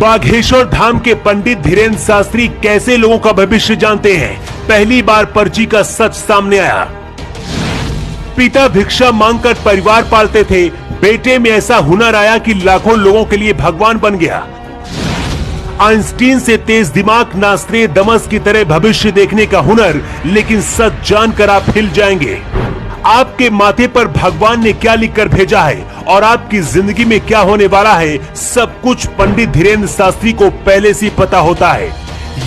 बाघेश्वर धाम के पंडित धीरेन्द्र शास्त्री कैसे लोगों का भविष्य जानते हैं, पहली बार पर्ची का सच सामने आया। पिता भिक्षा मांगकर परिवार पालते थे, बेटे में ऐसा हुनर आया कि लाखों लोगों के लिए भगवान बन गया। आइंस्टीन से तेज दिमाग, नास्त्रे दमस की तरह भविष्य देखने का हुनर, लेकिन सच जानकर आप हिल जाएंगे। आपके माथे पर भगवान ने क्या लिखकर भेजा है और आपकी जिंदगी में क्या होने वाला है, सब कुछ पंडित धीरेन्द्र शास्त्री को पहले से पता होता है।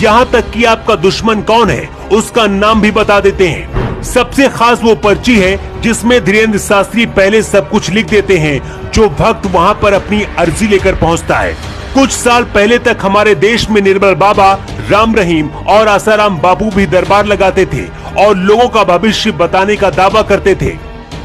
यहाँ तक कि आपका दुश्मन कौन है उसका नाम भी बता देते हैं। सबसे खास वो पर्ची है जिसमें धीरेन्द्र शास्त्री पहले सब कुछ लिख देते हैं जो भक्त वहाँ पर अपनी अर्जी लेकर पहुँचता है। कुछ साल पहले तक हमारे देश में निर्मल बाबा, राम रहीम और आसाराम बापू भी दरबार लगाते थे और लोगों का भविष्य बताने का दावा करते थे।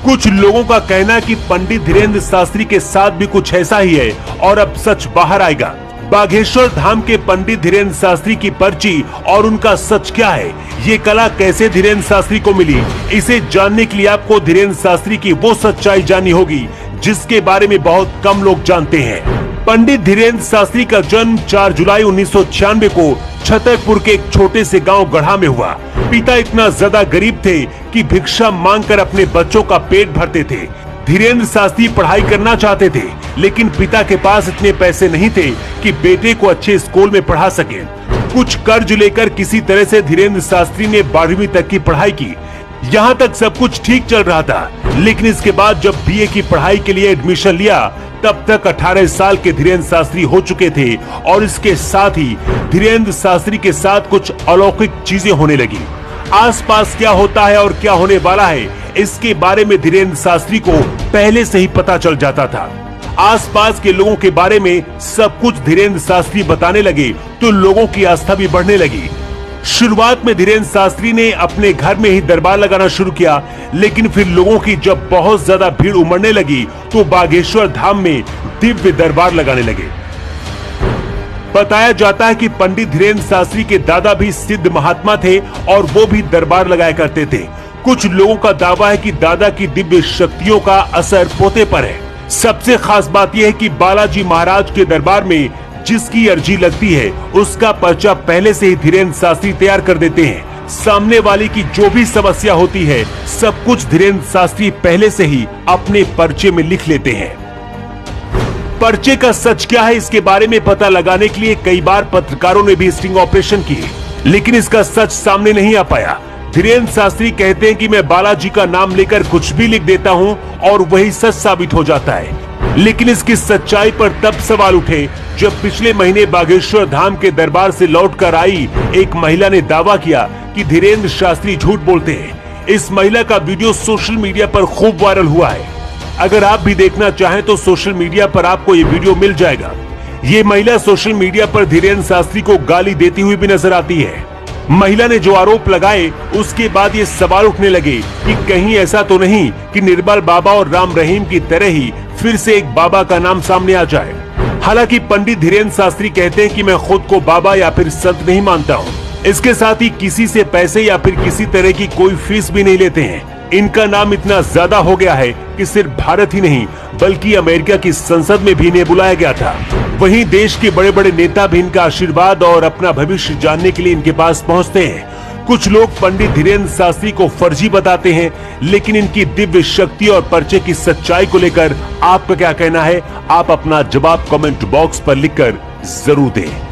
कुछ लोगों का कहना है कि पंडित धीरेन्द्र शास्त्री के साथ भी कुछ ऐसा ही है और अब सच बाहर आएगा। बाघेश्वर धाम के पंडित धीरेन्द्र शास्त्री की पर्ची और उनका सच क्या है, ये कला कैसे धीरेन्द्र शास्त्री को मिली, इसे जानने के लिए आपको धीरेन्द्र शास्त्री की वो सच्चाई जाननी होगी जिसके बारे में बहुत कम लोग जानते हैं। पंडित धीरेन्द्र शास्त्री का जन्म 4 जुलाई 1996 को छतरपुर के एक छोटे से गांव गढ़ा में हुआ। पिता इतना ज्यादा गरीब थे कि भिक्षा मांगकर अपने बच्चों का पेट भरते थे। धीरेन्द्र शास्त्री पढ़ाई करना चाहते थे, लेकिन पिता के पास इतने पैसे नहीं थे कि बेटे को अच्छे स्कूल में पढ़ा सके। कुछ कर्ज लेकर किसी तरह से धीरेन्द्र शास्त्री ने 12वीं तक की पढ़ाई की। यहाँ तक सब कुछ ठीक चल रहा था, लेकिन इसके बाद जब बीए की पढ़ाई के लिए एडमिशन लिया तब तक 18 साल के धीरेन्द्र शास्त्री हो चुके थे और इसके साथ ही धीरेन्द्र शास्त्री के साथ कुछ अलौकिक चीजें होने लगी। आसपास क्या होता है और क्या होने वाला है, इसके बारे में धीरेन्द्र शास्त्री को पहले से ही पता चल जाता था। आसपास के लोगों के बारे में सब कुछ धीरेन्द्र शास्त्री बताने लगे तो लोगों की आस्था भी बढ़ने लगी। शुरुआत में धीरेन्द्र शास्त्री ने अपने घर में ही दरबार लगाना शुरू किया, लेकिन फिर लोगों की जब बहुत ज्यादा भीड़ उमड़ने लगी तो बाघेश्वर धाम में दिव्य दरबार लगाने लगे। बताया जाता है कि पंडित धीरेन्द्र शास्त्री के दादा भी सिद्ध महात्मा थे और वो भी दरबार लगाया करते थे। कुछ लोगों का दावा है कि दादा की दिव्य शक्तियों का असर पोते पर है। सबसे खास बात यह है कि बालाजी महाराज के दरबार में जिसकी अर्जी लगती है उसका पर्चा पहले से ही धीरेन्द्र शास्त्री तैयार कर देते हैं। सामने वाले की जो भी समस्या होती है सब कुछ धीरेन्द्र शास्त्री पहले से ही अपने पर्चे में लिख लेते हैं। पर्चे का सच क्या है, इसके बारे में पता लगाने के लिए कई बार पत्रकारों ने भी स्टिंग ऑपरेशन किए, लेकिन इसका सच सामने नहीं आ पाया। धीरेन्द्र शास्त्री कहते हैं कि मैं बालाजी का नाम लेकर कुछ भी लिख देता हूं और वही सच साबित हो जाता है। लेकिन इसकी सच्चाई पर तब सवाल उठे जब पिछले महीने बाघेश्वर धाम के दरबार से लौटकर आई एक महिला ने दावा किया कि धीरेन्द्र शास्त्री झूठ बोलते हैं। इस महिला का वीडियो सोशल मीडिया पर खूब वायरल हुआ है। अगर आप भी देखना चाहें तो सोशल मीडिया पर आपको ये वीडियो मिल जाएगा। ये महिला सोशल मीडिया पर धीरेन्द्र शास्त्री को गाली देती हुई भी नजर आती है। महिला ने जो आरोप लगाए उसके बाद ये सवाल उठने लगे कि कहीं ऐसा तो नहीं कि निर्मल बाबा और राम रहीम की तरह ही फिर से एक बाबा का नाम सामने आ जाए। हालांकि पंडित धीरेन्द्र शास्त्री कहते हैं कि मैं खुद को बाबा या फिर संत नहीं मानता हूँ। इसके साथ ही किसी से पैसे या फिर किसी तरह की कोई फीस भी नहीं लेते हैं। इनका नाम इतना ज्यादा हो गया है कि सिर्फ भारत ही नहीं बल्कि अमेरिका की संसद में भी इन्हें बुलाया गया था। वहीं देश के बड़े बड़े नेता भी इनका आशीर्वाद और अपना भविष्य जानने के लिए इनके पास पहुंचते हैं। कुछ लोग पंडित धीरेन्द्र शास्त्री को फर्जी बताते हैं, लेकिन इनकी दिव्य शक्ति और पर्चे की सच्चाई को लेकर आपका क्या कहना है, आप अपना जवाब कमेंट बॉक्स पर लिखकर जरूर दें।